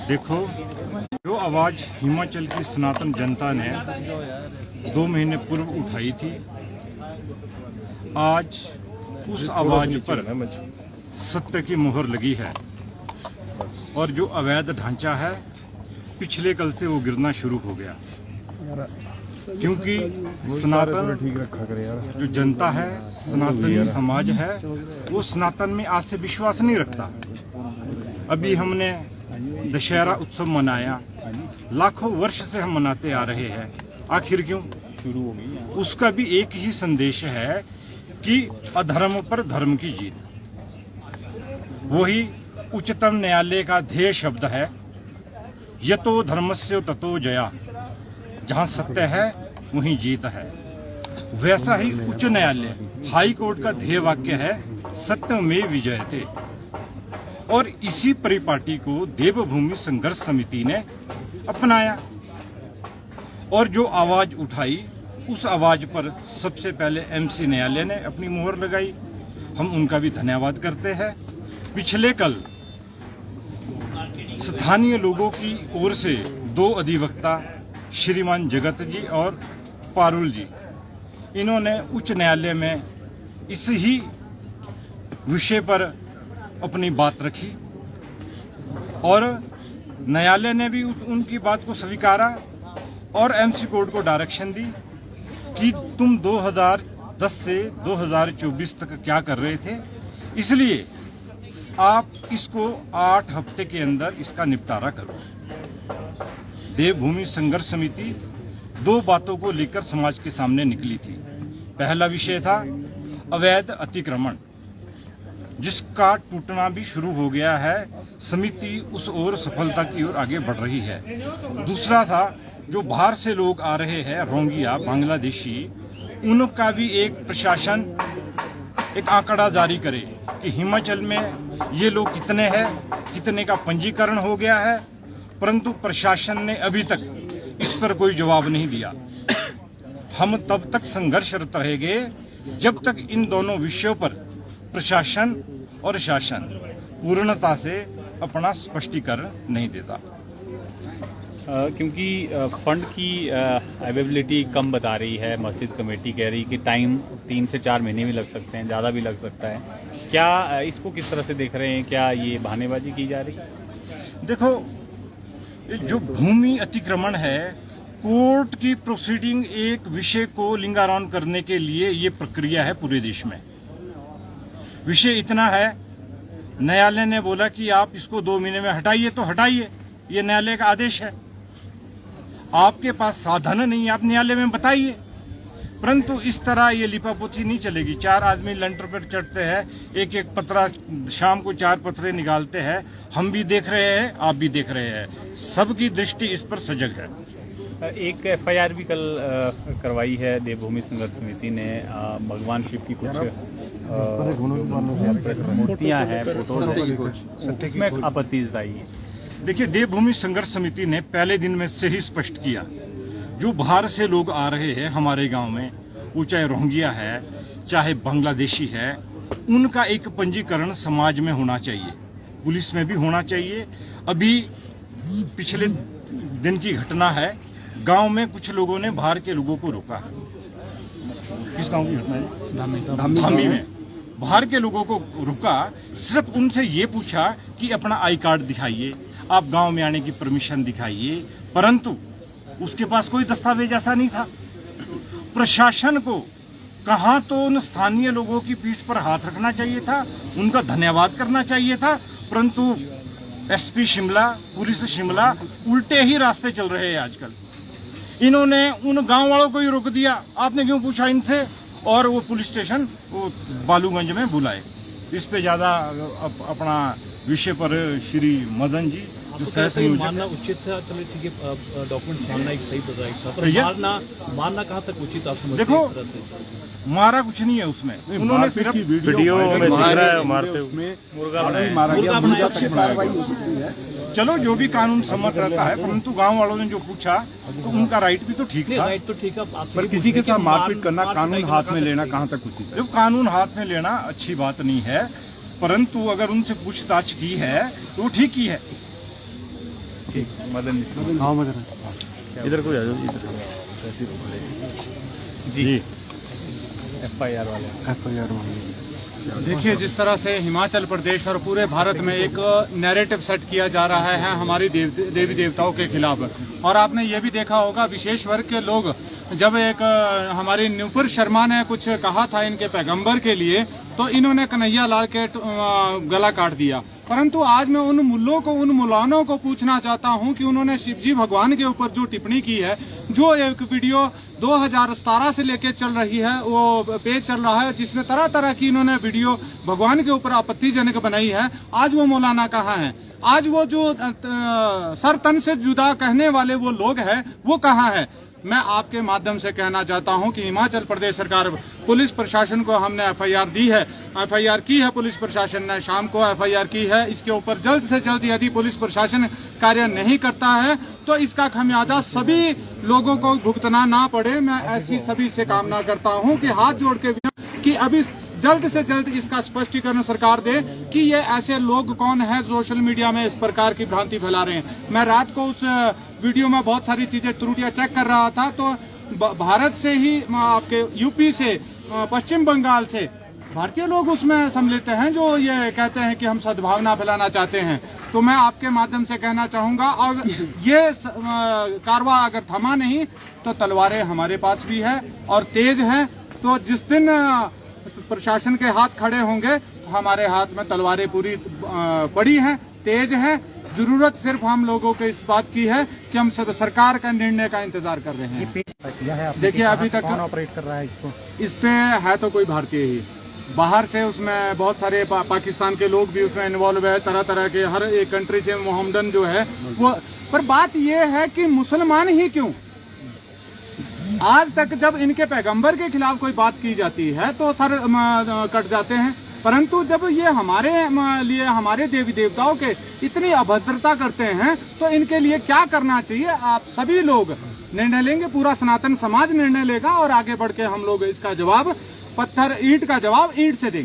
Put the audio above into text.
देखो, जो आवाज़ हिमाचल की सनातन जनता ने 2 महीने पूर्व उठाई थी, आज उस आवाज़ पर सत्य की मुहर लगी है और जो अवैध ढांचा है पिछले कल से वो गिरना शुरू हो गया। क्योंकि सनातन जो जनता है, सनातनी समाज है, वो सनातन में आज से विश्वास नहीं रखता। अभी हमने दशहरा उत्सव मनाया, लाखों वर्ष से हम मनाते आ रहे हैं। आखिर क्यों? उसका भी एक ही संदेश है कि अधर्म पर धर्म की जीत। वही उच्चतम न्यायालय का ध्येय शब्द है, यतो धर्मस्य ततो जया। जहां सत्य है वहीं जीत है। वैसा ही उच्च न्यायालय हाई कोर्ट का ध्येय वाक्य है, सत्यमेव विजयते। और इसी परिपाटी को देवभूमि संघर्ष समिति ने अपनाया और जो आवाज उठाई, उस आवाज पर सबसे पहले एमसी न्यायालय ने अपनी मुहर लगाई। हम उनका भी धन्यवाद करते हैं। पिछले कल स्थानीय लोगों की ओर से 2 अधिवक्ता श्रीमान जगत जी और पारुल जी, इन्होंने उच्च न्यायालय में इस ही विषय पर अपनी बात रखी और न्यायालय ने भी उनकी बात को स्वीकारा और एमसी कोर्ट को डायरेक्शन दी कि तुम 2010 से 2024 तक क्या कर रहे थे, इसलिए आप इसको 8 हफ्ते के अंदर इसका निपटारा करो। देवभूमि संघर्ष समिति 2 बातों को लेकर समाज के सामने निकली थी। पहला विषय था अवैध अतिक्रमण, जिसका टूटना भी शुरू हो गया है। समिति उस ओर सफलता की ओर आगे बढ़ रही है। दूसरा था जो बाहर से लोग आ रहे हैं, रोहिंग्या, बांग्लादेशी, उनका भी एक प्रशासन एक आंकड़ा जारी करे कि हिमाचल में ये लोग कितने हैं, कितने का पंजीकरण हो गया है। परंतु प्रशासन ने अभी तक इस पर कोई जवाब नहीं दिया। हम तब तक संघर्षरत रहेंगे जब तक इन दोनों विषयों पर प्रशासन और शासन पूर्णता से अपना स्पष्टीकरण नहीं देता। क्योंकि फंड की अवेलेबिलिटी कम बता रही है, मस्जिद कमेटी कह रही कि टाइम 3 से 4 महीने भी लग सकते हैं, ज़्यादा भी लग सकता है। क्या इसको किस तरह से देख रहे हैं? क्या ये बहानेबाजी की जा रही है? देखो, जो भूमि अतिक्रमण है, कोर्ट की प्रोसीडिंग एक विषय को लिंगारोन करने के लिए ये प्रक्रिया है पूरे देश में। विषय इतना है, न्यायालय ने बोला कि आप इसको 2 महीने में हटाइए तो हटाइए, ये न्यायालय का आदेश है। आपके पास साधन नहीं, आप न्यायालय में बताइए। परंतु इस तरह ये लिपापोती नहीं चलेगी। 4 आदमी लंटर पर चढ़ते हैं, एक एक पत्रा, शाम को 4 पत्रे निकालते हैं। हम भी देख रहे हैं, आप भी देख रहे हैं, सबकी दृष्टि इस पर सजग है। एक FIR भी कल करवाई है देवभूमि संघर्ष समिति ने। भगवान शिव की कुछ मूर्तियां हैं, उसमें आपत्ति जताई है। देखिए, देवभूमि संघर्ष समिति ने पहले दिन में से ही स्पष्ट किया, जो बाहर से लोग आ रहे हैं हमारे गांव में, वो चाहे रोहिंग्या है, चाहे बांग्लादेशी है, उनका एक पंजीकरण समाज में होना चाहिए, पुलिस में भी होना चाहिए। अभी पिछले दिन की घटना है, गांव में कुछ लोगों ने बाहर के लोगों को रोका। किस गांव की घटना है? धामी में बाहर के लोगों को रुका, सिर्फ उनसे ये पूछा कि अपना आई कार्ड दिखाइए, आप गांव में आने की परमिशन दिखाइए। परंतु उसके पास कोई दस्तावेज ऐसा नहीं था। प्रशासन को कहां तो उन स्थानीय लोगों की पीठ पर हाथ रखना चाहिए था, उनका धन्यवाद करना चाहिए था, परंतु SP शिमला, पुलिस शिमला उल्टे ही रास्ते चल रहे हैं आजकल। इन्होंने उन गांव वालों को ही रोक दिया, आपने क्यों पूछा इनसे, और वो पुलिस स्टेशन वो बालूगंज में बुलाए। इस पे ज्यादा अपना विषय पर श्री मदन जी जो सह संयोजक, मानना उचित था, चलिए ठीक है, डॉक्यूमेंट्स मानना एक सही बताया था, पर मानना कहाँ तक उचित आप समझते हैं? देखो, मारा कुछ नहीं है उसमें, उन्होंने सिर्फ वीडियो में दिख रहा है मारते हुए, मुर्गा बनाया। चलो, जो भी कानून सम्मत रहता है, परंतु गांव वालों ने जो पूछा तो उनका राइट भी तो ठीक था। राइट तो ठीक है, पर किसी के साथ मारपीट करना, कानून हाथ में लेना कहाँ तक उचित है? जब कानून हाथ में लेना अच्छी बात नहीं है, परंतु अगर उनसे पूछताछ की है तो ठीक ही है। ठीक मदन मिश्रा। हाँ मदन इधर को आ जाओ इधर जी FIR वाले FIR देखिए, जिस तरह से हिमाचल प्रदेश और पूरे भारत में एक नैरेटिव सेट किया जा रहा है हमारी देवी देवताओं के खिलाफ, और आपने ये भी देखा होगा विशेष वर्ग के लोग, जब एक हमारी नुपुर शर्मा ने कुछ कहा था इनके पैगंबर के लिए, तो इन्होंने कन्हैया लाल के गला काट दिया। परंतु आज मैं उन मुल्लों को, उन मौलानों को पूछना चाहता हूं कि उन्होंने शिवजी भगवान के ऊपर जो टिप्पणी की है, जो एक वीडियो 2017 से लेके चल रही है, वो पेज चल रहा है जिसमें तरह तरह की इन्होंने वीडियो भगवान के ऊपर आपत्तिजनक बनाई है, आज वो मौलाना कहाँ हैं? आज वो जो सर तन से जुदा कहने वाले वो लोग हैं, वो कहाँ है? मैं आपके माध्यम से कहना चाहता हूं कि हिमाचल प्रदेश सरकार, पुलिस प्रशासन को हमने FIR दी है, FIR की है पुलिस प्रशासन ने, शाम को FIR की है। इसके ऊपर जल्द से जल्द यदि पुलिस प्रशासन कार्य नहीं करता है तो इसका खमियाजा सभी लोगों को भुगतना ना पड़े। मैं ऐसी सभी से कामना करता हूं कि हाथ जोड़ के कि अभी जल्द से जल्द इसका स्पष्टीकरण सरकार दे कि ये ऐसे लोग कौन है सोशल मीडिया में इस प्रकार की भ्रांति फैला रहे हैं। मैं रात को उस वीडियो में बहुत सारी चीजें त्रुटियां चेक कर रहा था, तो भारत से ही, आपके यूपी से, पश्चिम बंगाल से भारतीय लोग उसमें सम्मिलित हैं जो ये कहते हैं कि हम सद्भावना फैलाना चाहते हैं। तो मैं आपके माध्यम से कहना चाहूंगा, और ये कारवा अगर थमा नहीं तो तलवारें हमारे पास भी है और तेज है। तो जिस दिन प्रशासन के हाथ खड़े होंगे तो हमारे हाथ में तलवारें पूरी पड़ी हैं, तेज हैं। जरूरत सिर्फ हम लोगों को इस बात की है कि हम सरकार का निर्णय का इंतजार कर रहे हैं। देखिए, अभी तक कौन ऑपरेट कर रहा है इसको? इस पे है तो कोई भारतीय ही, बाहर से उसमें बहुत सारे पाकिस्तान के लोग भी उसमें इन्वॉल्व है, तरह तरह के हर एक कंट्री से मोहम्मदन जो है वो। पर बात ये है कि मुसलमान ही क्यों, आज तक जब इनके पैगंबर के खिलाफ कोई बात की जाती है तो सर कट जाते हैं, परंतु जब ये हमारे लिए, हमारे देवी देवताओं के इतनी अभद्रता करते हैं तो इनके लिए क्या करना चाहिए? आप सभी लोग निर्णय लेंगे, पूरा सनातन समाज निर्णय लेगा और आगे बढ़ के हम लोग इसका जवाब, पत्थर ईंट का जवाब ईंट से देंगे।